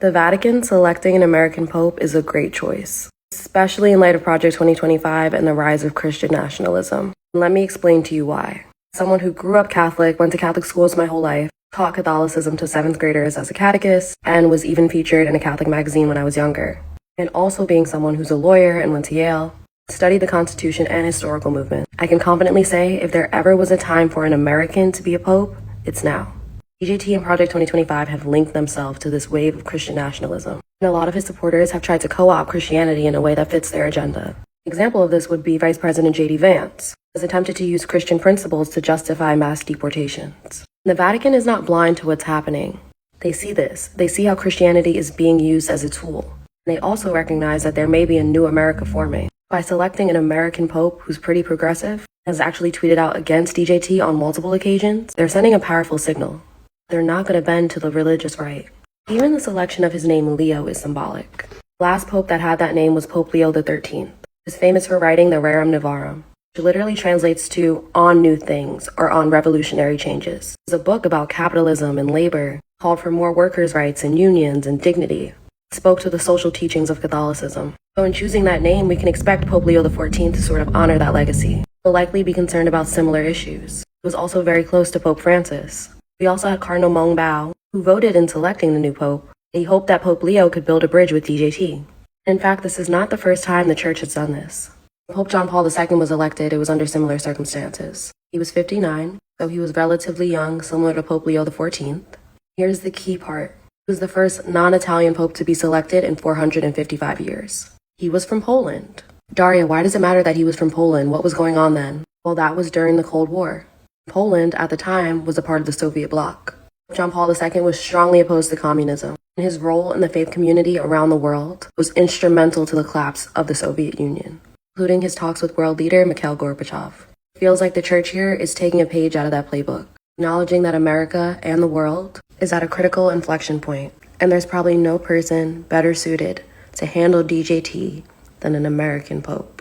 The Vatican selecting an American pope is a great choice, especially in light of Project 2025 and the rise of Christian nationalism. Let me explain to you why. Someone who grew up Catholic, went to Catholic schools my whole life, taught Catholicism to 7th graders as a catechist, and was even featured in a Catholic magazine when I was younger. And also being someone who's a lawyer and went to Yale, studied the Constitution and historical movement, I can confidently say if there ever was a time for an American to be a pope, it's now. DJT and Project 2025 have linked themselves to this wave of Christian nationalism, and a lot of his supporters have tried to co-opt Christianity in a way that fits their agenda. An example of this would be Vice President J.D. Vance, who has attempted to use Christian principles to justify mass deportations. The Vatican is not blind to what's happening. They see this. They see how Christianity is being used as a tool. And they also recognize that there may be a new America forming. By selecting an American pope who's pretty progressive, has actually tweeted out against DJT on multiple occasions, they're sending a powerful signal. They're not going to bend to the religious right. Even the selection of his name Leo is symbolic. The last pope that had that name was Pope Leo XIII. He is famous for writing the Rerum Novarum, which literally translates to on new things or on revolutionary changes. It's a book about capitalism and labor, called for more workers' rights and unions and dignity. It spoke to the social teachings of Catholicism. So in choosing that name, we can expect Pope Leo XIV to sort of honor that legacy. He'll likely be concerned about similar issues. He was also very close to Pope Francis. We also had Cardinal Meng Bao, who voted in selecting the new pope. He hoped that Pope Leo could build a bridge with DJT. In fact, this is not the first time the church has done this. When Pope John Paul II was elected, it was under similar circumstances. He was 59, so he was relatively young, similar to Pope Leo XIV. Here's the key part. He was the first non-Italian pope to be selected in 455 years. He was from Poland. Daria, why does it matter that he was from Poland? What was going on then? Well, that was during the Cold War. Poland, at the time, was a part of the Soviet bloc. John Paul II was strongly opposed to communism, and his role in the faith community around the world was instrumental to the collapse of the Soviet Union, including his talks with world leader Mikhail Gorbachev. It feels like the church here is taking a page out of that playbook, acknowledging that America and the world is at a critical inflection point, and there's probably no person better suited to handle DJT than an American pope.